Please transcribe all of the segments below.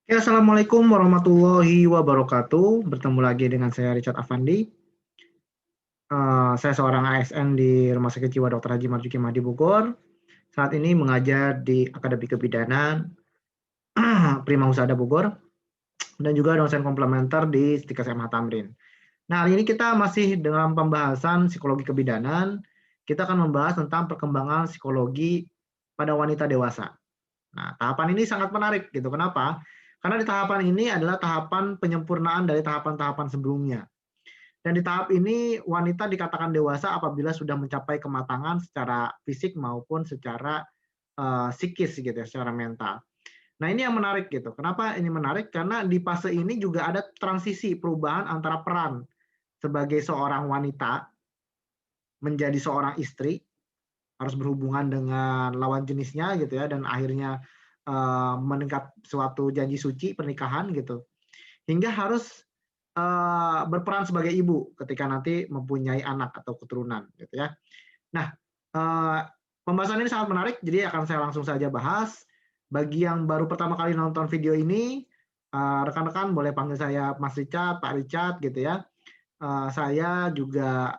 Ya, Assalamualaikum warahmatullahi wabarakatuh. Bertemu lagi dengan saya Richard Afandi. Saya seorang ASN di Rumah Sakit Jiwa Dr. Haji Marzuki Mahdi Bogor. Saat ini mengajar di Akademi Kebidanan Prima Husada Bogor dan juga dosen komplementer di Stikes MH Tamrin. Nah, hari ini kita masih dalam pembahasan psikologi kebidanan. Kita akan membahas tentang perkembangan psikologi pada wanita dewasa. Nah, tahapan ini sangat menarik gitu. Kenapa? Karena di tahapan ini adalah tahapan penyempurnaan dari tahapan-tahapan sebelumnya. Dan di tahap ini wanita dikatakan dewasa apabila sudah mencapai kematangan secara fisik maupun secara psikis gitu ya, secara mental. Nah, ini yang menarik gitu. Kenapa ini menarik? Karena di fase ini juga ada transisi perubahan antara peran sebagai seorang wanita menjadi seorang istri, harus berhubungan dengan lawan jenisnya gitu ya, dan akhirnya meningkat suatu janji suci pernikahan gitu, hingga harus berperan sebagai ibu ketika nanti mempunyai anak atau keturunan gitu ya. Nah, eh, pembahasan ini sangat menarik, jadi akan saya langsung saja bahas. Bagi yang baru pertama kali nonton video ini, rekan-rekan boleh panggil saya Mas Richard, Pak Richard gitu ya. Saya juga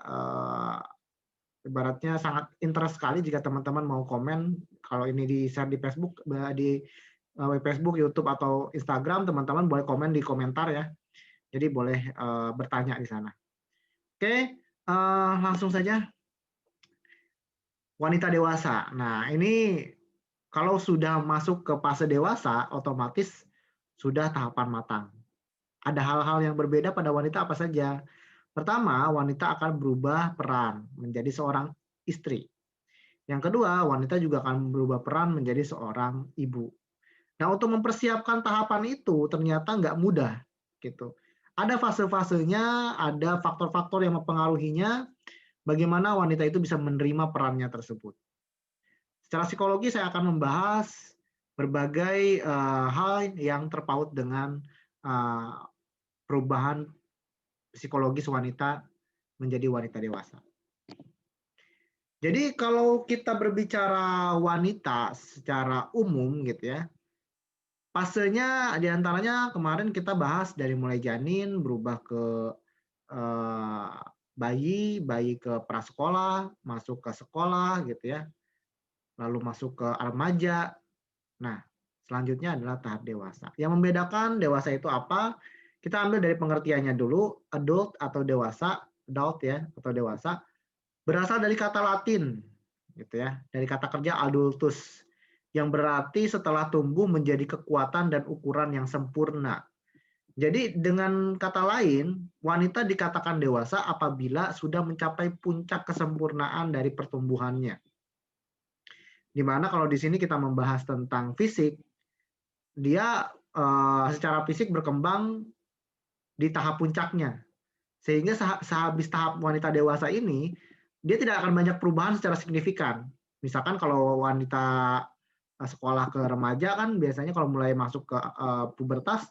ibaratnya sangat interest sekali jika teman-teman mau komen. Kalau ini di share di Facebook, di Facebook, YouTube atau Instagram, teman-teman boleh komen di komentar ya. Jadi boleh bertanya di sana. Oke, langsung saja. Wanita dewasa. Nah, ini kalau sudah masuk ke fase dewasa, otomatis sudah tahapan matang. Ada hal-hal yang berbeda pada wanita apa saja? Pertama, wanita akan berubah peran menjadi seorang istri. Yang kedua, wanita juga akan berubah peran menjadi seorang ibu. Nah, untuk mempersiapkan tahapan itu ternyata nggak mudah, gitu. Ada fase-fasenya, ada faktor-faktor yang mempengaruhinya, bagaimana wanita itu bisa menerima perannya tersebut. Secara psikologi saya akan membahas berbagai hal yang terpaut dengan uh, perubahan psikologis wanita menjadi wanita dewasa. Jadi kalau kita berbicara wanita secara umum gitu ya, fasenya diantaranya kemarin kita bahas dari mulai janin berubah ke eh, bayi, bayi ke prasekolah, masuk ke sekolah gitu ya, lalu masuk ke remaja. Nah, selanjutnya adalah tahap dewasa. Yang membedakan dewasa itu apa? Kita ambil dari pengertiannya dulu, adult atau dewasa, adult ya atau dewasa, berasal dari kata Latin gitu ya, dari kata kerja adultus yang berarti setelah tumbuh menjadi kekuatan dan ukuran yang sempurna. Jadi dengan kata lain, wanita dikatakan dewasa apabila sudah mencapai puncak kesempurnaan dari pertumbuhannya. Di mana kalau di sini kita membahas tentang fisik, dia secara fisik berkembang di tahap puncaknya. Sehingga sehabis tahap wanita dewasa ini, dia tidak akan banyak perubahan secara signifikan. Misalkan kalau wanita sekolah ke remaja kan biasanya kalau mulai masuk ke pubertas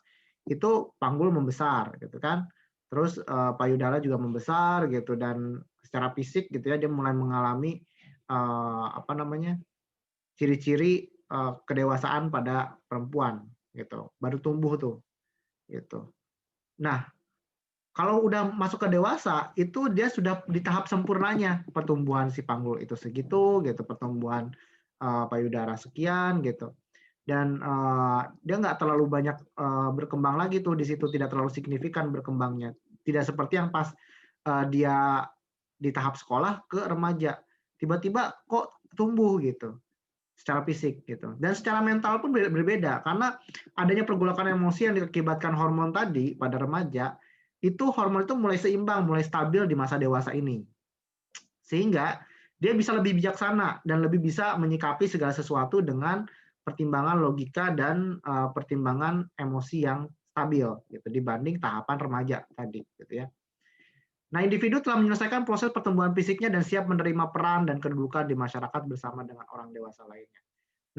itu panggul membesar gitu kan. Terus payudara juga membesar gitu dan secara fisik gitu ya dia mulai mengalami apa namanya? Ciri-ciri kedewasaan pada perempuan gitu. Baru tumbuh tuh gitu. Nah, kalau udah masuk ke dewasa, itu dia sudah di tahap sempurnanya pertumbuhan si panggul itu segitu, gitu, pertumbuhan payudara sekian, gitu, dan dia nggak terlalu banyak berkembang lagi tuh di situ, tidak terlalu signifikan berkembangnya, tidak seperti yang pas dia di tahap sekolah ke remaja, tiba-tiba kok tumbuh gitu, secara fisik gitu, dan secara mental pun berbeda karena adanya pergolakan emosi yang diakibatkan hormon tadi pada remaja itu hormon itu mulai seimbang, mulai stabil di masa dewasa ini. Sehingga dia bisa lebih bijaksana dan lebih bisa menyikapi segala sesuatu dengan pertimbangan logika dan pertimbangan emosi yang stabil gitu dibanding tahapan remaja tadi gitu ya. Nah, individu telah menyelesaikan proses pertumbuhan fisiknya dan siap menerima peran dan kedudukan di masyarakat bersama dengan orang dewasa lainnya.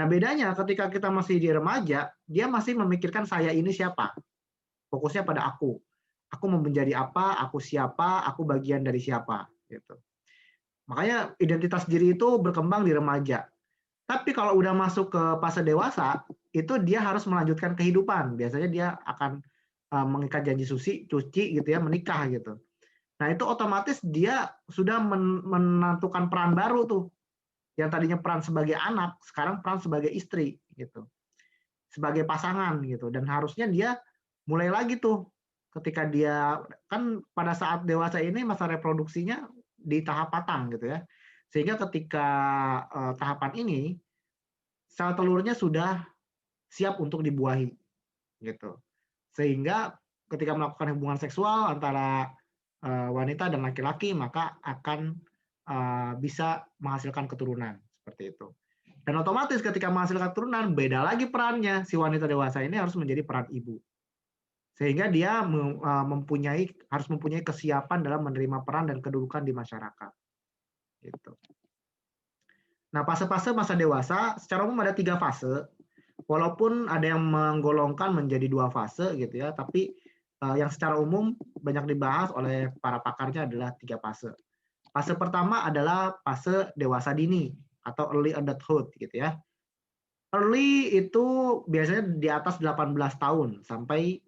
Nah, bedanya ketika kita masih di remaja, dia masih memikirkan saya ini siapa. Fokusnya pada aku. Aku mau menjadi apa, aku siapa, aku bagian dari siapa gitu. Makanya identitas diri itu berkembang di remaja. Tapi kalau udah masuk ke fase dewasa, itu dia harus melanjutkan kehidupan. Biasanya dia akan mengikat janji suci, cuci gitu ya, menikah gitu. Nah, itu otomatis dia sudah menentukan peran baru tuh. Yang tadinya peran sebagai anak, sekarang peran sebagai istri gitu. Sebagai pasangan gitu. Dan harusnya dia mulai lagi tuh ketika dia kan pada saat dewasa ini masa reproduksinya di tahap patang gitu ya. Sehingga ketika tahapan ini sel telurnya sudah siap untuk dibuahi gitu. Sehingga ketika melakukan hubungan seksual antara wanita dan laki-laki maka akan bisa menghasilkan keturunan seperti itu. Dan otomatis ketika menghasilkan keturunan beda lagi perannya, si wanita dewasa ini harus menjadi peran ibu. Sehingga dia harus mempunyai kesiapan dalam menerima peran dan kedudukan di masyarakat. Gitu. Nah, fase-fase masa dewasa secara umum ada 3 fase. Walaupun ada yang menggolongkan menjadi 2 fase gitu ya, tapi yang secara umum banyak dibahas oleh para pakarnya adalah 3 fase. Fase pertama adalah fase dewasa dini atau early adulthood gitu ya. Early itu biasanya di atas 18 tahun sampai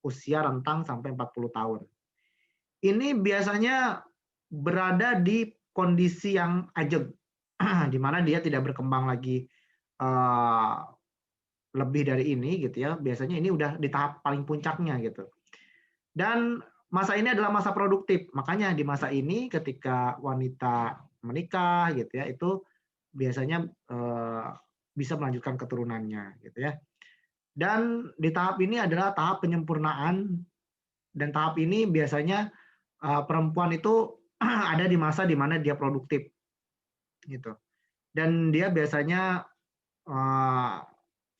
usia rentang sampai 40 tahun. Ini biasanya berada di kondisi yang ajeg, di mana dia tidak berkembang lagi lebih dari ini gitu ya. Biasanya ini udah di tahap paling puncaknya gitu. Dan masa ini adalah masa produktif. Makanya di masa ini ketika wanita menikah gitu ya, itu biasanya bisa melanjutkan keturunannya gitu ya. Dan di tahap ini adalah tahap penyempurnaan dan tahap ini biasanya perempuan itu ada di masa di mana dia produktif gitu. Dan dia biasanya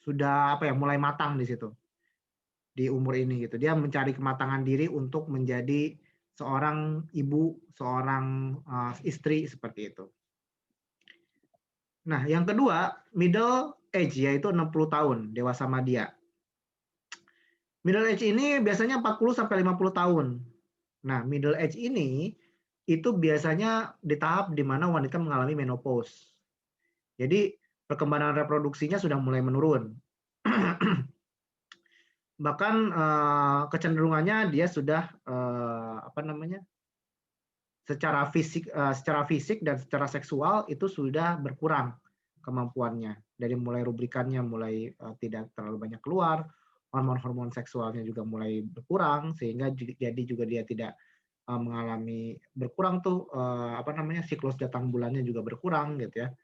sudah mulai matang di situ di umur ini gitu. Dia mencari kematangan diri untuk menjadi seorang ibu, seorang istri seperti itu. Nah, yang kedua, middle age yaitu 60 tahun, dewasa madya. Middle age ini biasanya 40 sampai 50 tahun. Nah, middle age ini itu biasanya di tahap di mana wanita mengalami menopause. Jadi perkembangan reproduksinya sudah mulai menurun. Bahkan kecenderungannya dia sudah secara fisik dan secara seksual itu sudah berkurang kemampuannya. Dari mulai rubrikannya mulai tidak terlalu banyak keluar, hormon-hormon seksualnya juga mulai berkurang sehingga jadi juga dia tidak mengalami berkurang tuh siklus datang bulannya juga berkurang gitu ya.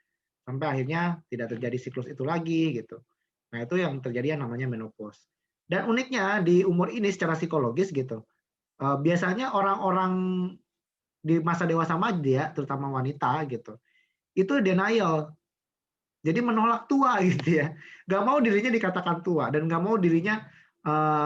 Sampai akhirnya tidak terjadi siklus itu lagi gitu. Nah, itu yang terjadi yang namanya menopause. Dan uniknya di umur ini secara psikologis gitu, biasanya orang-orang di masa dewasa madya, terutama wanita gitu, itu denial. Jadi menolak tua gitu ya. Gak mau dirinya dikatakan tua dan gak mau dirinya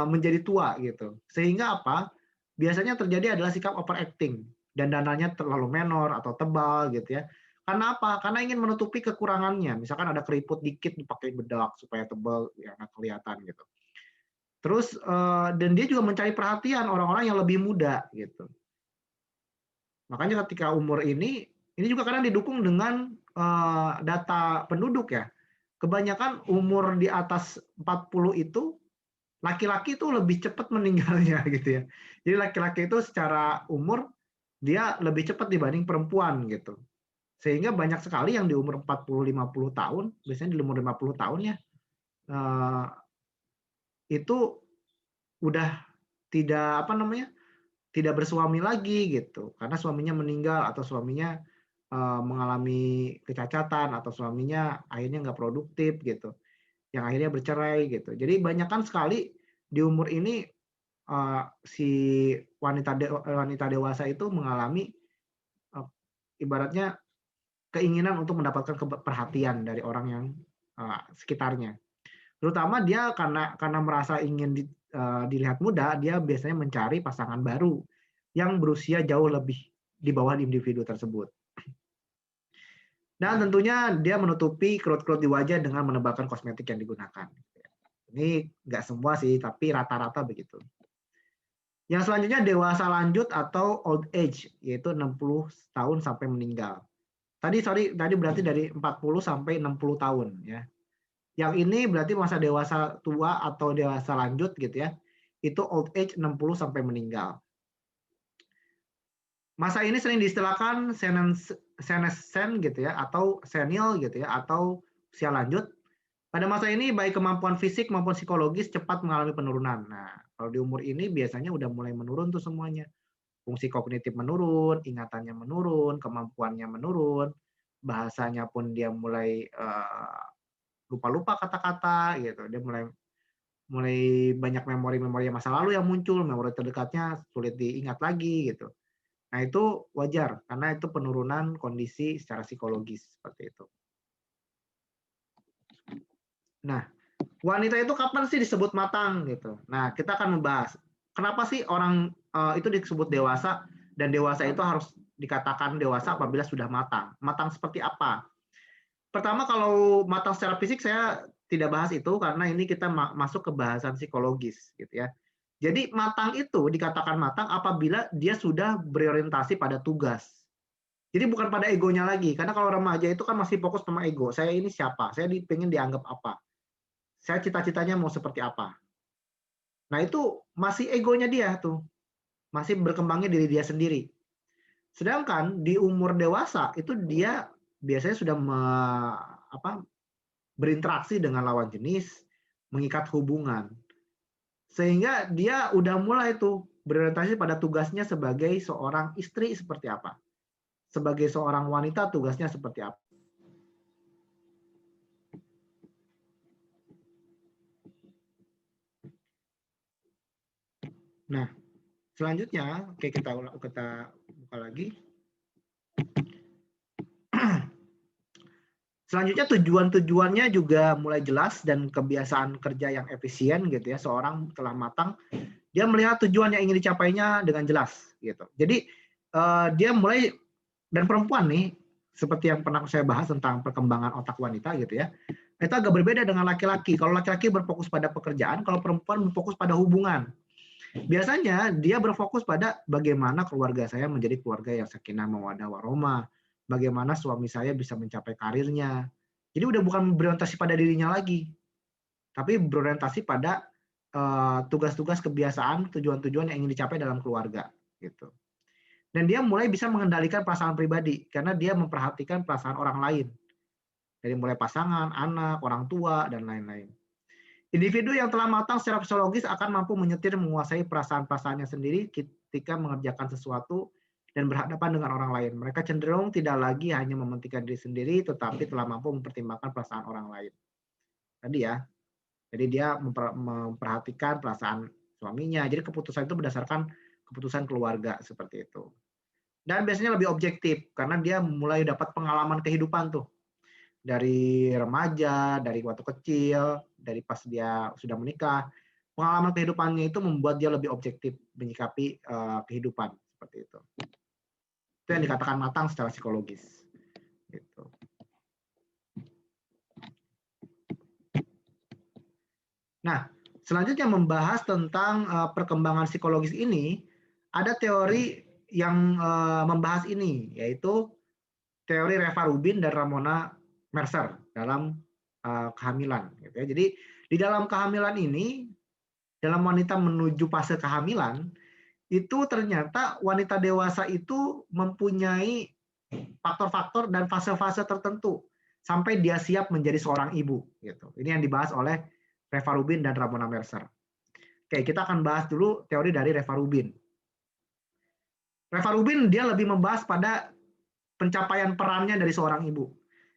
menjadi tua gitu. Sehingga apa? Biasanya terjadi adalah sikap overacting dan dananya terlalu menor atau tebal gitu ya. Karena apa? Karena ingin menutupi kekurangannya. Misalkan ada keriput dikit dipakai bedak supaya tebal ya nggak kelihatan gitu. Terus dan dia juga mencari perhatian orang-orang yang lebih muda gitu. Makanya ketika umur ini juga kadang didukung dengan data penduduk ya. Kebanyakan umur di atas 40 itu laki-laki itu lebih cepat meninggalnya gitu ya. Jadi laki-laki itu secara umur dia lebih cepat dibanding perempuan gitu. Sehingga banyak sekali yang di umur 40-50 tahun, biasanya di umur 50 tahun ya, itu udah tidak tidak bersuami lagi gitu. Karena suaminya meninggal atau suaminya mengalami kecacatan atau suaminya akhirnya nggak produktif gitu, yang akhirnya bercerai gitu. Jadi banyakkan sekali di umur ini si wanita dewasa itu mengalami ibaratnya keinginan untuk mendapatkan perhatian dari orang yang sekitarnya. Terutama dia karena merasa ingin dilihat muda, dia biasanya mencari pasangan baru yang berusia jauh lebih di bawah individu tersebut. Dan tentunya dia menutupi kerut-kerut di wajah dengan menebalkan kosmetik yang digunakan. Ini nggak semua sih, tapi rata-rata begitu. Yang selanjutnya dewasa lanjut atau old age, yaitu 60 tahun sampai meninggal. Tadi berarti dari 40 sampai 60 tahun ya. Yang ini berarti masa dewasa tua atau dewasa lanjut gitu ya. Itu old age 60 sampai meninggal. Masa ini sering diistilahkan senescent gitu ya, atau senil gitu ya, atau usia lanjut. Pada masa ini baik kemampuan fisik maupun psikologis cepat mengalami penurunan. Nah, kalau di umur ini biasanya udah mulai menurun tuh semuanya. Fungsi kognitif menurun, ingatannya menurun, kemampuannya menurun, bahasanya pun dia mulai lupa-lupa kata-kata gitu. Dia mulai mulai banyak memori-memori masa lalu yang muncul, memori terdekatnya sulit diingat lagi gitu. Nah, itu wajar karena itu penurunan kondisi secara psikologis seperti itu. Nah, wanita itu kapan sih disebut matang gitu? Nah, kita akan membahas kenapa sih orang itu disebut dewasa dan dewasa itu harus dikatakan dewasa apabila sudah matang. Matang seperti apa? Pertama, kalau matang secara fisik saya tidak bahas itu karena ini kita masuk ke bahasan psikologis gitu ya. Jadi matang itu dikatakan matang apabila dia sudah berorientasi pada tugas. Jadi bukan pada egonya lagi, karena kalau remaja itu kan masih fokus sama ego. Saya ini siapa? Saya pengen dianggap apa? Saya cita-citanya mau seperti apa? Nah, itu masih egonya dia tuh, masih berkembangnya diri dia sendiri. Sedangkan di umur dewasa itu dia biasanya sudah berinteraksi dengan lawan jenis, mengikat hubungan. Sehingga dia udah mulai tuh berorientasi pada tugasnya sebagai seorang istri seperti apa. Sebagai seorang wanita tugasnya seperti apa. Nah, selanjutnya, oke kita buka lagi. Selanjutnya tujuan-tujuannya juga mulai jelas dan kebiasaan kerja yang efisien gitu ya. Seorang telah matang, dia melihat tujuan yang ingin dicapainya dengan jelas gitu. Jadi dia mulai, dan perempuan nih seperti yang pernah saya bahas tentang perkembangan otak wanita gitu ya. Itu agak berbeda dengan laki-laki. Kalau laki-laki berfokus pada pekerjaan, kalau perempuan berfokus pada hubungan. Biasanya dia berfokus pada bagaimana keluarga saya menjadi keluarga yang sakinah mawaddah warahmah, bagaimana suami saya bisa mencapai karirnya. Jadi udah bukan berorientasi pada dirinya lagi, tapi berorientasi pada tugas-tugas, kebiasaan, tujuan-tujuan yang ingin dicapai dalam keluarga gitu. Dan dia mulai bisa mengendalikan perasaan pribadi karena dia memperhatikan perasaan orang lain. Dari mulai pasangan, anak, orang tua, dan lain-lain. Individu yang telah matang secara psikologis akan mampu menyetir, menguasai perasaan-perasaannya sendiri ketika mengerjakan sesuatu dan berhadapan dengan orang lain. Mereka cenderung tidak lagi hanya mementingkan diri sendiri, tetapi telah mampu mempertimbangkan perasaan orang lain. Tadi ya, jadi dia memperhatikan perasaan suaminya. Jadi keputusan itu berdasarkan keputusan keluarga seperti itu. Dan biasanya lebih objektif karena dia mulai dapat pengalaman kehidupan tuh. Dari remaja, dari waktu kecil, dari pas dia sudah menikah, pengalaman kehidupannya itu membuat dia lebih objektif menyikapi kehidupan seperti itu. Itu yang dikatakan matang secara psikologis. Gitu. Nah, selanjutnya membahas tentang perkembangan psikologis ini, ada teori yang membahas ini, yaitu teori Reva Rubin dan Ramona Mercer dalam kehamilan. Gitu ya. Jadi di dalam kehamilan ini, dalam wanita menuju fase kehamilan, itu ternyata wanita dewasa itu mempunyai faktor-faktor dan fase-fase tertentu sampai dia siap menjadi seorang ibu. Gitu. Ini yang dibahas oleh Reva Rubin dan Ramona Mercer. Oke, kita akan bahas dulu teori dari Reva Rubin. Reva Rubin dia lebih membahas pada pencapaian perannya dari seorang ibu.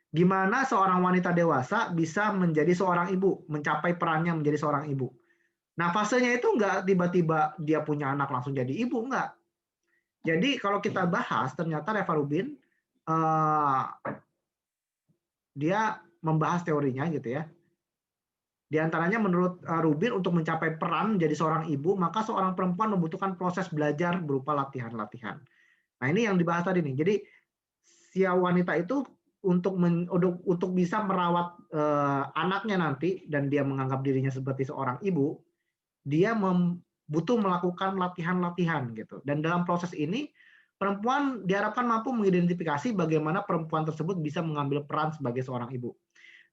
Gimana seorang wanita dewasa bisa menjadi seorang ibu, mencapai perannya menjadi seorang ibu. Nah, fasenya itu enggak tiba-tiba dia punya anak langsung jadi ibu, enggak. Jadi kalau kita bahas, ternyata Reva Rubin dia membahas teorinya gitu ya. Di antaranya menurut Rubin untuk mencapai peran menjadi seorang ibu, maka seorang perempuan membutuhkan proses belajar berupa latihan-latihan. Nah, ini yang dibahas tadi nih. Jadi si wanita itu untuk bisa merawat anaknya nanti dan dia menganggap dirinya seperti seorang ibu, dia butuh melakukan latihan-latihan gitu. Dan dalam proses ini Perempuan diharapkan mampu mengidentifikasi bagaimana perempuan tersebut bisa mengambil peran sebagai seorang ibu.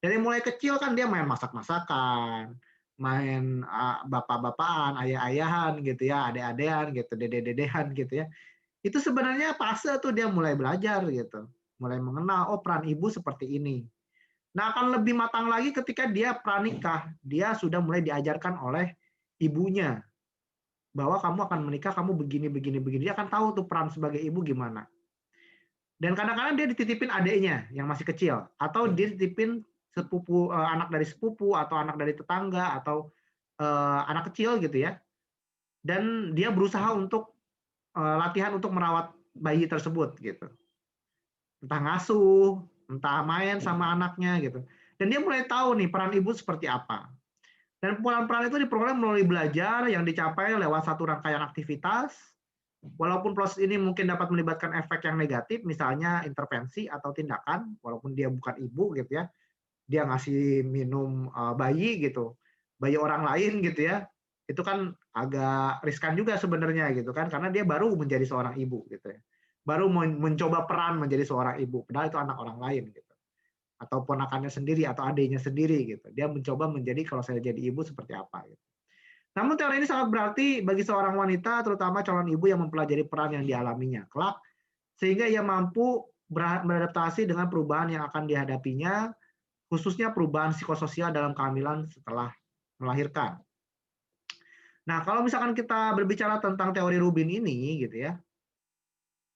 Dari mulai kecil kan dia main masak-masakan, main bapak-bapakan, ayah-ayahan gitu ya, adek-adean gitu, dede-dedehan gitu ya. Itu sebenarnya fase tuh dia mulai belajar gitu, mulai mengenal oh peran ibu seperti ini. Nah, akan lebih matang lagi ketika dia pranikah, dia sudah mulai diajarkan oleh ibunya bahwa kamu akan menikah, kamu begini begini begini. Dia akan tahu tuh peran sebagai ibu gimana. Dan kadang-kadang dia dititipin adiknya yang masih kecil, atau dia dititipin sepupu, anak dari sepupu atau anak dari tetangga atau anak kecil gitu ya. Dan dia berusaha untuk latihan untuk merawat bayi tersebut gitu. Entah ngasuh, entah main sama anaknya gitu. Dan dia mulai tahu nih peran ibu seperti apa. Dan peran-peran itu diperoleh melalui belajar yang dicapai lewat satu rangkaian aktivitas. Walaupun proses ini mungkin dapat melibatkan efek yang negatif, misalnya intervensi atau tindakan, walaupun dia bukan ibu gitu ya, dia ngasih minum bayi gitu, bayi orang lain gitu ya, itu kan agak riskan juga sebenarnya gitu kan, karena dia baru menjadi seorang ibu gitu ya, baru mencoba peran menjadi seorang ibu, padahal itu anak orang lain gitu, atau ponakannya sendiri atau adiknya sendiri gitu, dia mencoba menjadi kalau saya jadi ibu seperti apa gitu. Namun teori ini sangat berarti bagi seorang wanita, terutama calon ibu yang mempelajari peran yang dialaminya kelak, sehingga ia mampu beradaptasi dengan perubahan yang akan dihadapinya, khususnya perubahan psikososial dalam kehamilan setelah melahirkan. Nah, kalau misalkan kita berbicara tentang teori Rubin ini, gitu ya,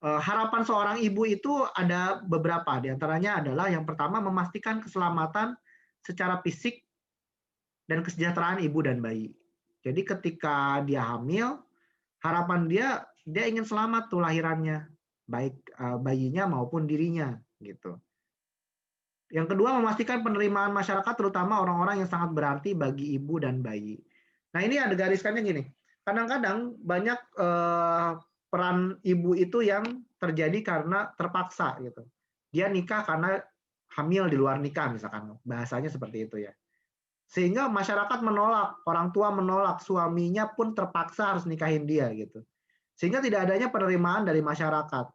harapan seorang ibu itu ada beberapa, diantaranya adalah yang pertama memastikan keselamatan secara fisik dan kesejahteraan ibu dan bayi. Jadi ketika dia hamil, harapan dia ingin selamat tuh lahirannya, baik bayinya maupun dirinya gitu. Yang kedua memastikan penerimaan masyarakat terutama orang-orang yang sangat berarti bagi ibu dan bayi. Nah ini ada gariskannya gini, kadang-kadang banyak peran ibu itu yang terjadi karena terpaksa gitu. Dia nikah karena hamil di luar nikah misalkan, bahasanya seperti itu ya. Sehingga masyarakat menolak, orang tua menolak, suaminya pun terpaksa harus nikahin dia gitu. Sehingga tidak adanya penerimaan dari masyarakat.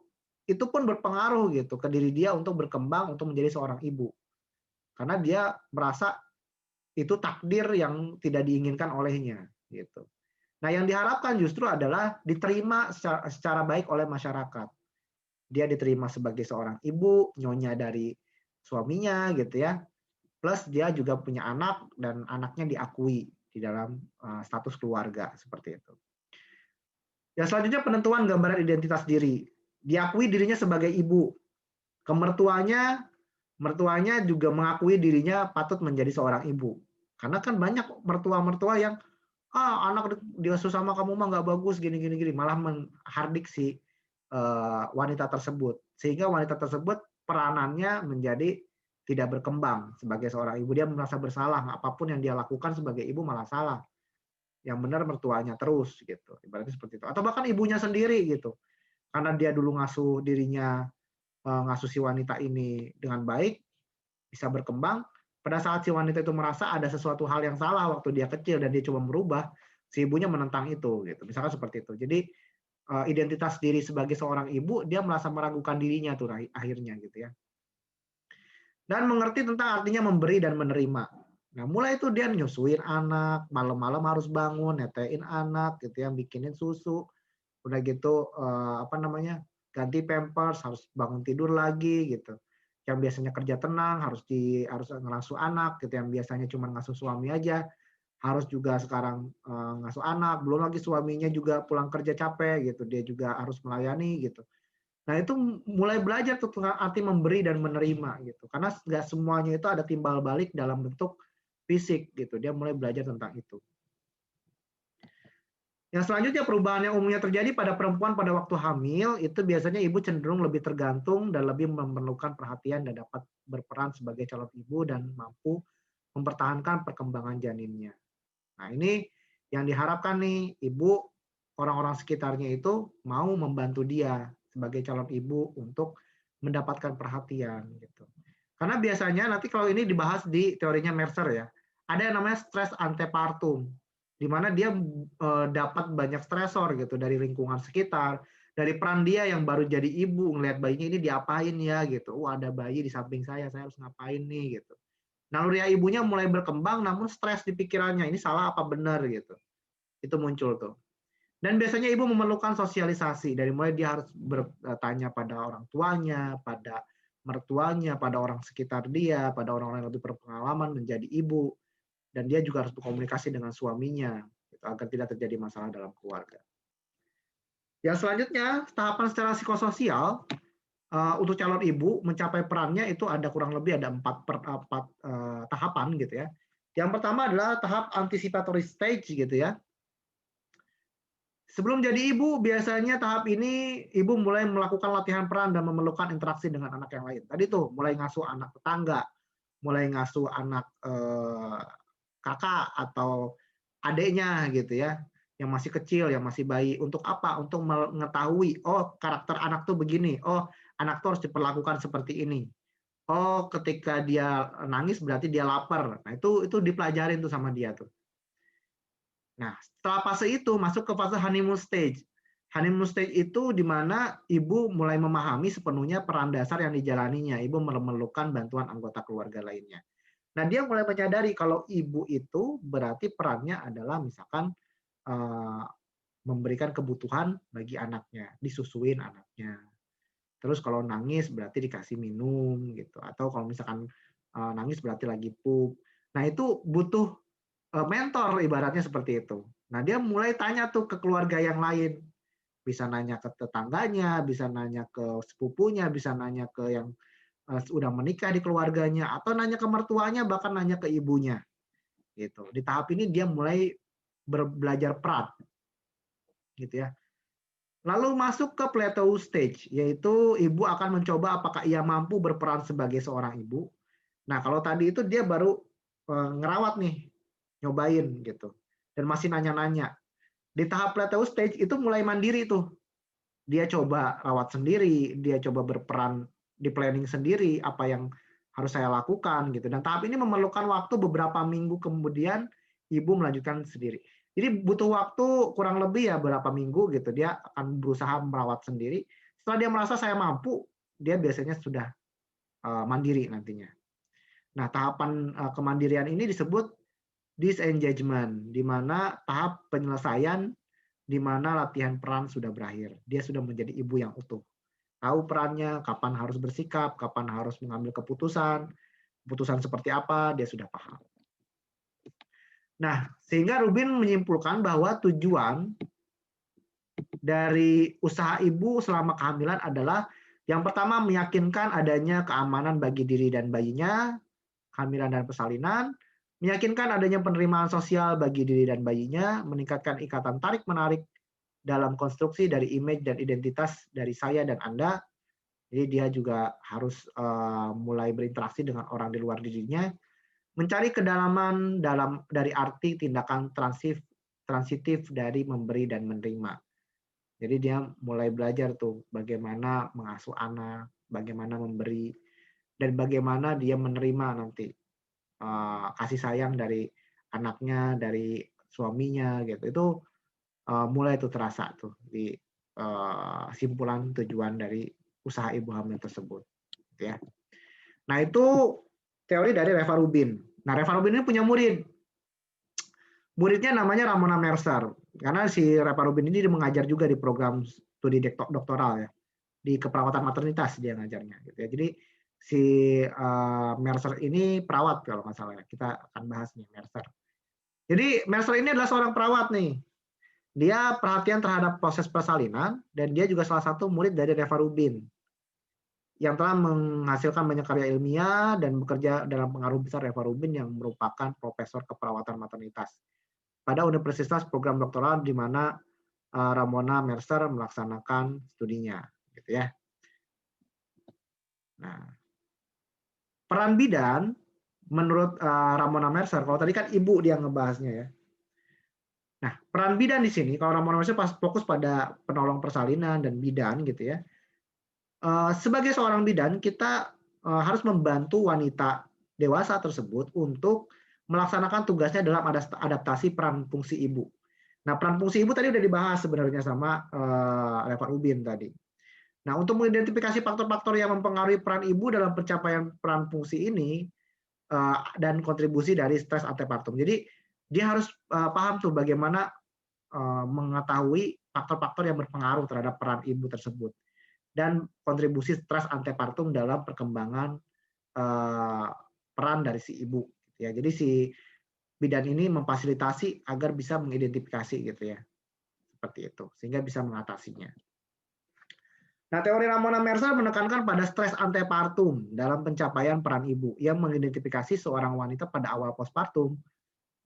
Itu pun berpengaruh gitu ke diri dia untuk berkembang untuk menjadi seorang ibu. Karena dia merasa itu takdir yang tidak diinginkan olehnya gitu. Nah, yang diharapkan justru adalah diterima secara baik oleh masyarakat. Dia diterima sebagai seorang ibu, nyonya dari suaminya gitu ya. Plus dia juga punya anak dan anaknya diakui di dalam status keluarga seperti itu. Yang selanjutnya penentuan gambaran identitas diri. Diakui dirinya sebagai ibu. Mertuanya juga mengakui dirinya patut menjadi seorang ibu. Karena kan banyak mertua-mertua yang anak diasuh sama kamu mah nggak bagus gini gini gini, malah menghardik si wanita tersebut. Sehingga wanita tersebut peranannya menjadi tidak berkembang sebagai seorang ibu. Dia merasa bersalah, apapun yang dia lakukan sebagai ibu malah salah. Yang benar mertuanya terus gitu. Ibaratnya seperti itu. Atau bahkan ibunya sendiri gitu. Karena dia dulu ngasuh dirinya, ngasuh si wanita ini dengan baik, bisa berkembang. Pada saat si wanita itu merasa ada sesuatu hal yang salah waktu dia kecil dan dia coba merubah, si ibunya menentang itu gitu. Misalkan seperti itu. Jadi identitas diri sebagai seorang ibu, dia merasa meragukan dirinya tuh akhirnya gitu ya. Dan mengerti tentang artinya memberi dan menerima. Nah, mulai itu dia nyusuin anak, malam-malam harus bangun, netein anak gitu ya, bikinin susu. Udah gitu ganti pampers, harus bangun tidur lagi gitu. Yang biasanya kerja tenang harus ngasuh anak gitu, yang biasanya cuma ngasuh suami aja, harus juga sekarang ngasuh anak, belum lagi suaminya juga pulang kerja capek gitu, dia juga harus melayani gitu. Nah, itu mulai belajar tuh arti memberi dan menerima gitu. Karena nggak semuanya itu ada timbal balik dalam bentuk fisik gitu. Dia mulai belajar tentang itu. Yang selanjutnya perubahan yang umumnya terjadi pada perempuan pada waktu hamil itu biasanya ibu cenderung lebih tergantung dan lebih memerlukan perhatian dan dapat berperan sebagai calon ibu dan mampu mempertahankan perkembangan janinnya. Nah, ini yang diharapkan nih ibu, orang-orang sekitarnya itu mau membantu dia sebagai calon ibu untuk mendapatkan perhatian gitu. Karena biasanya nanti kalau ini dibahas di teorinya Mercer ya, ada yang namanya stres antepartum, di mana dia dapat banyak stresor gitu dari lingkungan sekitar, Dari peran dia yang baru jadi ibu, ngelihat bayinya ini diapain ya gitu. Oh, ada bayi di samping saya harus ngapain nih gitu. Naluri ibunya mulai berkembang, namun stres di pikirannya, ini salah apa benar gitu. Itu muncul tuh. Dan biasanya ibu memerlukan sosialisasi, dari mulai dia harus bertanya pada orang tuanya, pada mertuanya, pada orang sekitar dia, pada orang-orang yang lebih berpengalaman menjadi ibu, dan dia juga harus berkomunikasi dengan suaminya gitu, agar tidak terjadi masalah dalam keluarga. Yang selanjutnya, tahapan secara psikososial untuk calon ibu mencapai perannya itu ada kurang lebih ada empat tahapan gitu ya. Yang pertama adalah tahap anticipatory stage gitu ya. Sebelum jadi ibu, biasanya tahap ini ibu mulai melakukan latihan peran dan memerlukan interaksi dengan anak yang lain. Tadi tuh mulai ngasuh anak tetangga, mulai ngasuh anak kakak atau adiknya gitu ya, yang masih kecil, yang masih bayi. Untuk apa? Untuk mengetahui, oh karakter anak tuh begini, oh anak tuh harus diperlakukan seperti ini. Oh ketika dia nangis berarti dia lapar. Nah itu dipelajarin tuh sama dia tuh. Nah, setelah fase itu masuk ke fase honeymoon stage. Honeymoon stage itu di mana ibu mulai memahami sepenuhnya peran dasar yang dijalaninya. Ibu memerlukan bantuan anggota keluarga lainnya. Nah, dia mulai menyadari kalau ibu itu berarti perannya adalah misalkan memberikan kebutuhan bagi anaknya, disusuin anaknya. Terus kalau nangis berarti dikasih minum gitu. Atau kalau misalkan nangis berarti lagi pup. Nah, itu butuh mentor ibaratnya seperti itu. Nah, dia mulai tanya tuh ke keluarga yang lain. Bisa nanya ke tetangganya, bisa nanya ke sepupunya, bisa nanya ke yang udah menikah di keluarganya, atau nanya ke mertuanya, bahkan nanya ke ibunya. Gitu. Di tahap ini dia mulai belajar peran. Gitu ya. Lalu masuk ke plateau stage, yaitu ibu akan mencoba apakah ia mampu berperan sebagai seorang ibu. Nah, kalau tadi itu dia baru ngerawat nih, nyobain gitu. Dan masih nanya-nanya. Di tahap plateau stage itu mulai mandiri tuh. Dia coba rawat sendiri, dia coba berperan di planning sendiri apa yang harus saya lakukan gitu. Dan tahap ini memerlukan waktu beberapa minggu kemudian ibu melanjutkan sendiri. Jadi butuh waktu kurang lebih ya berapa minggu gitu. Dia akan berusaha merawat sendiri. Setelah dia merasa saya mampu, dia biasanya sudah mandiri nantinya. Nah, tahapan kemandirian ini disebut disengagement, di mana tahap penyelesaian di mana latihan peran sudah berakhir. Dia sudah menjadi ibu yang utuh. Tahu perannya, kapan harus bersikap, kapan harus mengambil keputusan, keputusan seperti apa, dia sudah paham. Nah, sehingga Rubin menyimpulkan bahwa tujuan dari usaha ibu selama kehamilan adalah yang pertama meyakinkan adanya keamanan bagi diri dan bayinya, kehamilan dan persalinan, meyakinkan adanya penerimaan sosial bagi diri dan bayinya, meningkatkan ikatan tarik-menarik dalam konstruksi dari image dan identitas dari saya dan Anda. Jadi dia juga harus mulai berinteraksi dengan orang di luar dirinya, mencari kedalaman dari arti tindakan transitif dari memberi dan menerima. Jadi dia mulai belajar tuh bagaimana mengasuh anak, bagaimana memberi, dan bagaimana dia menerima nanti kasih sayang dari anaknya, dari suaminya gitu. Itu mulai tuh terasa tuh di simpulan tujuan dari usaha ibu hamil tersebut. Gitu ya. Nah itu teori dari Reva Rubin. Nah Reva Rubin ini punya murid. Muridnya namanya Ramona Mercer. Karena si Reva Rubin ini mengajar juga di program studi doktoral ya. Di keperawatan maternitas dia ngajarnya. Gitu ya. Jadi si Mercer ini perawat kalau nggak salah ya. Kita akan bahas nih Mercer. Jadi Mercer ini adalah seorang perawat nih. Dia perhatian terhadap proses persalinan dan dia juga salah satu murid dari Reva Rubin yang telah menghasilkan banyak karya ilmiah dan bekerja dalam pengaruh besar Reva Rubin yang merupakan profesor keperawatan maternitas pada Universitas Program Doktoral di mana Ramona Mercer melaksanakan studinya, gitu ya. Nah, peran bidan menurut Ramona Mercer, kalau tadi kan ibu dia ngebahasnya ya. Nah, peran bidan di sini, kalau Ramona Mercer pas fokus pada penolong persalinan dan bidan gitu ya. Sebagai seorang bidan, kita harus membantu wanita dewasa tersebut untuk melaksanakan tugasnya dalam adaptasi peran fungsi ibu. Nah, peran fungsi ibu tadi udah dibahas sebenarnya sama Reva Ubin tadi. Nah, untuk mengidentifikasi faktor-faktor yang mempengaruhi peran ibu dalam pencapaian peran fungsi ini dan kontribusi dari stres antepartum. Jadi dia harus paham tuh bagaimana mengetahui faktor-faktor yang berpengaruh terhadap peran ibu tersebut dan kontribusi stres antepartum dalam perkembangan peran dari si ibu. Ya, jadi si bidan ini memfasilitasi agar bisa mengidentifikasi gitu ya, seperti itu, sehingga bisa mengatasinya. Nah, teori Ramona Mercer menekankan pada stres antepartum dalam pencapaian peran ibu yang mengidentifikasi seorang wanita pada awal postpartum,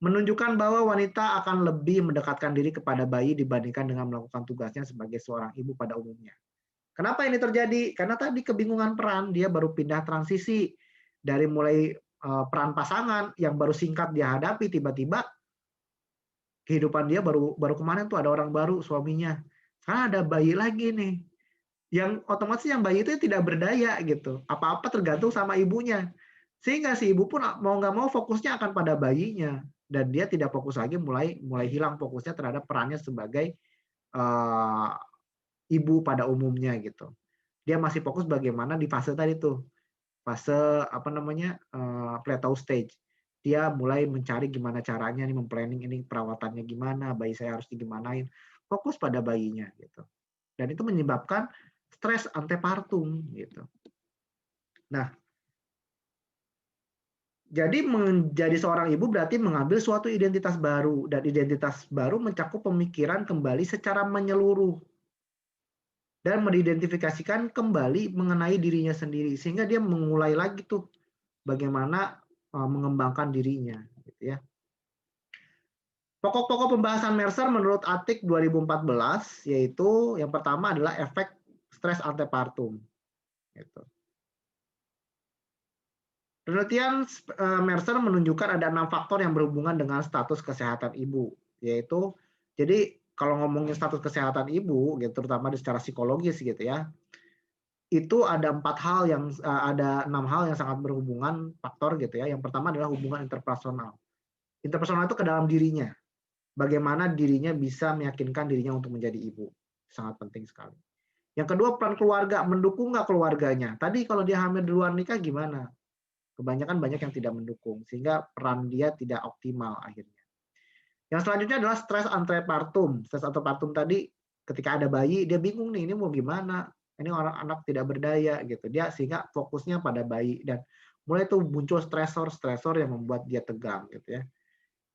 menunjukkan bahwa wanita akan lebih mendekatkan diri kepada bayi dibandingkan dengan melakukan tugasnya sebagai seorang ibu pada umumnya. Kenapa ini terjadi? Karena tadi kebingungan peran, dia baru pindah transisi dari mulai peran pasangan yang baru singkat dia hadapi, tiba-tiba kehidupan dia baru kemarin tuh ada orang baru, suaminya. Sekarang ada bayi lagi nih, yang otomatis yang bayi itu tidak berdaya gitu. Apa-apa tergantung sama ibunya. Sehingga si ibu pun mau nggak mau fokusnya akan pada bayinya dan dia tidak fokus lagi mulai hilang fokusnya terhadap perannya sebagai uh, ibu pada umumnya gitu. Dia masih fokus bagaimana di fase tadi tuh, fase apa namanya plateau stage. Dia mulai mencari gimana caranya nih memplanning ini perawatannya gimana, bayi saya harus digimanain, fokus pada bayinya gitu. Dan itu menyebabkan stres antepartum gitu. Nah, jadi menjadi seorang ibu berarti mengambil suatu identitas baru dan identitas baru mencakup pemikiran kembali secara menyeluruh dan mengidentifikasikan kembali mengenai dirinya sendiri sehingga dia memulai lagi tuh bagaimana mengembangkan dirinya gitu ya. Pokok-pokok pembahasan Mercer menurut Atik 2014 yaitu yang pertama adalah efek stres antepartum gitu. Penelitian Mercer menunjukkan ada 6 faktor yang berhubungan dengan status kesehatan ibu, yaitu jadi kalau ngomongin status kesehatan ibu, gitu, terutama secara psikologis gitu ya, itu ada 6 hal yang sangat berhubungan faktor gitu ya. Yang pertama adalah hubungan interpersonal. Interpersonal itu ke dalam dirinya, bagaimana dirinya bisa meyakinkan dirinya untuk menjadi ibu, sangat penting sekali. Yang kedua peran keluarga, mendukung nggak keluarganya? Tadi kalau dia hamil di luar nikah gimana? Kebanyakan banyak yang tidak mendukung, sehingga peran dia tidak optimal akhirnya. Yang selanjutnya adalah stres antepartum. Stres antepartum tadi ketika ada bayi, dia bingung nih, ini mau gimana? Ini orang anak tidak berdaya gitu. Dia sehingga fokusnya pada bayi dan mulai tuh muncul stresor-stresor yang membuat dia tegang gitu ya.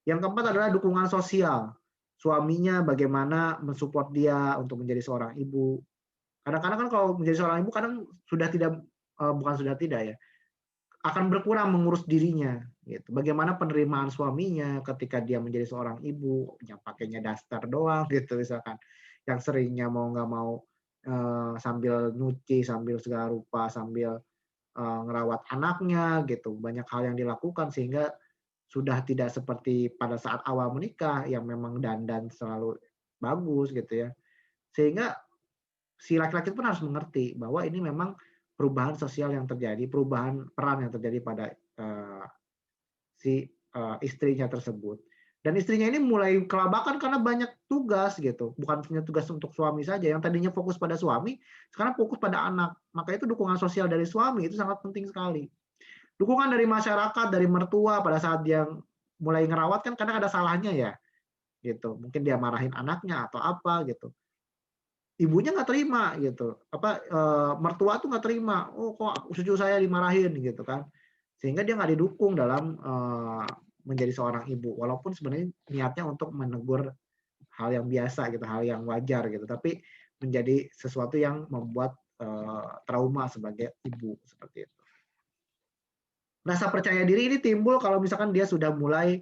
Yang keempat adalah dukungan sosial. Suaminya bagaimana mensupport dia untuk menjadi seorang ibu. Kadang-kadang kan kalau menjadi seorang ibu kadang sudah tidak bukan sudah tidak ya, akan berkurang mengurus dirinya gitu. Bagaimana penerimaan suaminya ketika dia menjadi seorang ibu yang pakainya daster doang gitu misalkan, yang seringnya mau nggak mau sambil nyuci, sambil segala rupa, sambil ngerawat anaknya gitu. Banyak hal yang dilakukan sehingga sudah tidak seperti pada saat awal menikah yang memang dandan selalu bagus gitu ya. Sehingga si laki-laki pun harus mengerti bahwa ini memang perubahan sosial yang terjadi, perubahan peran yang terjadi pada si istrinya tersebut. Dan istrinya ini mulai kelabakan karena banyak tugas gitu, bukan punya tugas untuk suami saja. Yang tadinya fokus pada suami, sekarang fokus pada anak. Maka itu dukungan sosial dari suami itu sangat penting sekali. Dukungan dari masyarakat, dari mertua pada saat dia mulai ngerawat kan kadang ada salahnya ya, gitu. Mungkin dia marahin anaknya atau apa gitu, ibunya nggak terima gitu, mertua tuh nggak terima, oh kok cucu saya dimarahin gitu kan, sehingga dia nggak didukung dalam menjadi seorang ibu, walaupun sebenarnya niatnya untuk menegur hal yang biasa gitu, hal yang wajar gitu, tapi menjadi sesuatu yang membuat trauma sebagai ibu seperti itu. Rasa percaya diri ini timbul kalau misalkan dia sudah mulai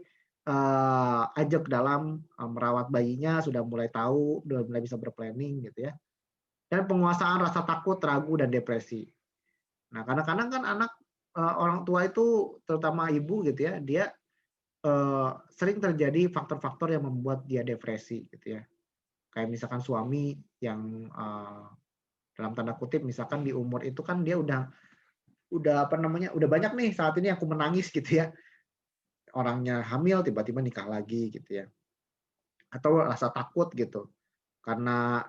ajak dalam merawat bayinya, sudah mulai tahu, sudah mulai bisa berplanning gitu ya. Dan penguasaan rasa takut, ragu, dan depresi. Nah, kadang-kadang kan anak orang tua itu, terutama ibu gitu ya, dia sering terjadi faktor-faktor yang membuat dia depresi gitu ya. Kayak misalkan suami yang dalam tanda kutip misalkan di umur itu kan dia udah udah banyak nih saat ini aku menangis gitu ya. Orangnya hamil tiba-tiba nikah lagi gitu ya. atau rasa takut gitu karena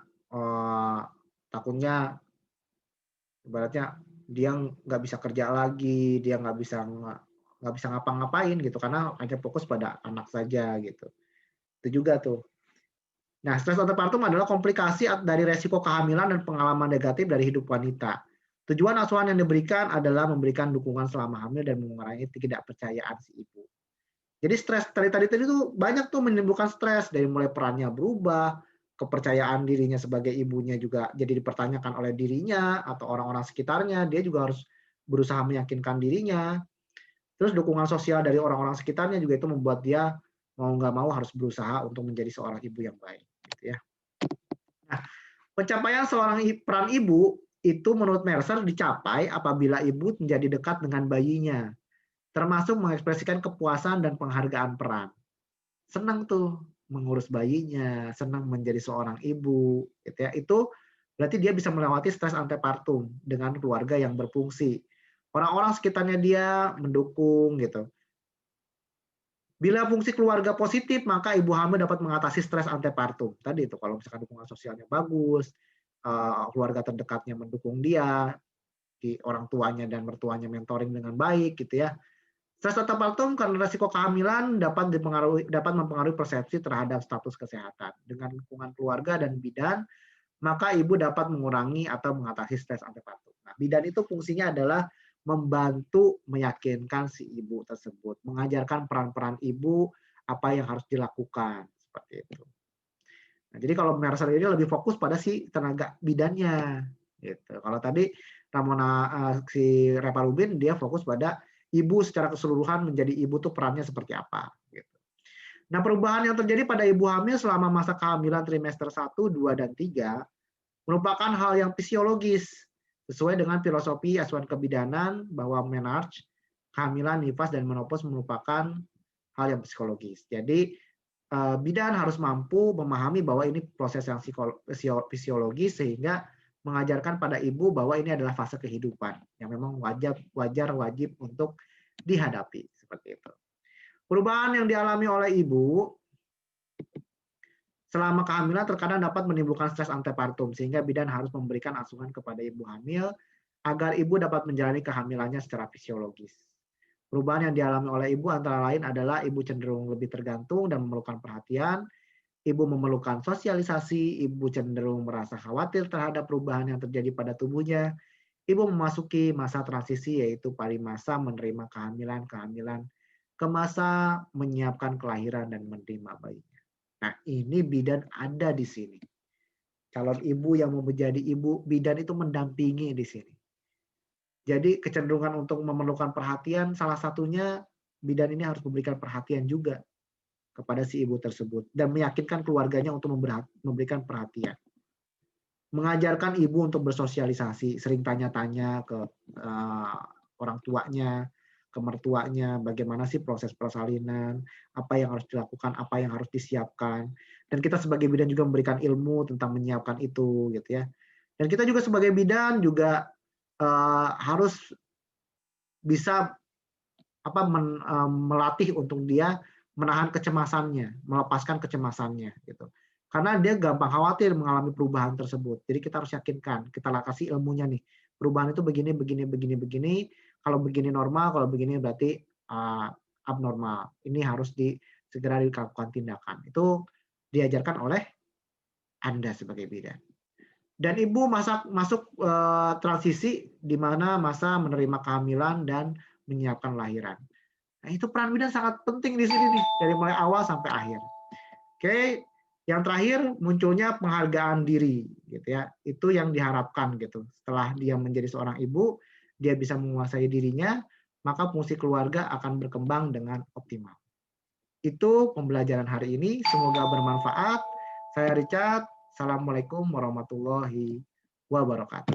takutnya ibaratnya dia nggak bisa kerja lagi, dia nggak bisa ngapa-ngapain gitu karena hanya fokus pada anak saja gitu. Itu juga tuh. Nah, stres antepartum adalah komplikasi dari resiko kehamilan dan pengalaman negatif dari hidup wanita. Tujuan asuhan yang diberikan adalah memberikan dukungan selama hamil dan mengurangi ketidakpercayaan si ibu. Jadi stres tadi itu banyak tuh menimbulkan stres dari mulai perannya berubah, kepercayaan dirinya sebagai ibunya juga jadi dipertanyakan oleh dirinya atau orang-orang sekitarnya, dia juga harus berusaha meyakinkan dirinya. Terus dukungan sosial dari orang-orang sekitarnya juga itu membuat dia mau nggak mau harus berusaha untuk menjadi seorang ibu yang baik, gitu ya. Nah, pencapaian seorang peran ibu itu menurut Mercer dicapai apabila ibu menjadi dekat dengan bayinya, termasuk mengekspresikan kepuasan dan penghargaan peran. Senang tuh mengurus bayinya, senang menjadi seorang ibu, gitu ya. Itu berarti dia bisa melewati stres antepartum dengan keluarga yang berfungsi. Orang-orang sekitarnya dia mendukung gitu. Bila fungsi keluarga positif, maka ibu hamil dapat mengatasi stres antepartum. Tadi itu kalau misalkan dukungan sosialnya bagus, keluarga terdekatnya mendukung dia, di orang tuanya dan mertuanya mentoring dengan baik gitu ya. Stres antepartum karena risiko kehamilan dapat mempengaruhi persepsi terhadap status kesehatan. Dengan dukungan keluarga dan bidan, maka ibu dapat mengurangi atau mengatasi stres antepartum. Nah, bidan itu fungsinya adalah membantu meyakinkan si ibu tersebut, mengajarkan peran-peran ibu apa yang harus dilakukan seperti itu. Nah, jadi kalau Mercer ini lebih fokus pada si tenaga bidannya, gitu. Kalau tadi Ramona si Reparubin dia fokus pada ibu secara keseluruhan menjadi ibu tuh perannya seperti apa, gitu. Nah, perubahan yang terjadi pada ibu hamil selama masa kehamilan trimester 1, 2, dan 3 merupakan hal yang fisiologis sesuai dengan filosofi asuhan kebidanan bahwa menarche, kehamilan, nifas, dan menopause merupakan hal yang psikologis. Jadi bidan harus mampu memahami bahwa ini proses yang fisiologis sehingga mengajarkan pada ibu bahwa ini adalah fase kehidupan yang memang wajib untuk dihadapi seperti itu. Perubahan yang dialami oleh ibu selama kehamilan terkadang dapat menimbulkan stres antepartum sehingga bidan harus memberikan asuhan kepada ibu hamil agar ibu dapat menjalani kehamilannya secara fisiologis. Perubahan yang dialami oleh ibu antara lain adalah ibu cenderung lebih tergantung dan memerlukan perhatian, ibu memerlukan sosialisasi, ibu cenderung merasa khawatir terhadap perubahan yang terjadi pada tubuhnya, ibu memasuki masa transisi yaitu pada masa menerima kehamilan ke masa menyiapkan kelahiran dan menerima bayinya. Nah, ini bidan ada di sini. Calon ibu yang mau menjadi ibu, bidan itu mendampingi di sini. Jadi kecenderungan untuk memerlukan perhatian, salah satunya bidan ini harus memberikan perhatian juga kepada si ibu tersebut dan meyakinkan keluarganya untuk memberikan perhatian. Mengajarkan ibu untuk bersosialisasi, sering tanya-tanya ke orang tuanya, ke mertuanya, bagaimana sih proses persalinan, apa yang harus dilakukan, apa yang harus disiapkan. Dan kita sebagai bidan juga memberikan ilmu tentang menyiapkan itu, gitu ya. Dan kita juga sebagai bidan juga harus bisa melatih untuk dia menahan kecemasannya, melepaskan kecemasannya gitu. Karena dia gampang khawatir mengalami perubahan tersebut. Jadi kita harus yakinkan, kita kasih ilmunya nih. Perubahan itu begini. Kalau begini normal, kalau begini berarti abnormal. Ini harus segera dilakukan tindakan. Itu diajarkan oleh Anda sebagai bidan. Dan ibu masuk transisi di mana masa menerima kehamilan dan menyiapkan lahiran. Nah, itu peran bidan sangat penting di sini nih, dari mulai awal sampai akhir. Oke, yang terakhir munculnya penghargaan diri, gitu ya. Itu yang diharapkan gitu. Setelah dia menjadi seorang ibu, dia bisa menguasai dirinya, maka fungsi keluarga akan berkembang dengan optimal. Itu pembelajaran hari ini, semoga bermanfaat. Saya Richard, Assalamualaikum warahmatullahi wabarakatuh.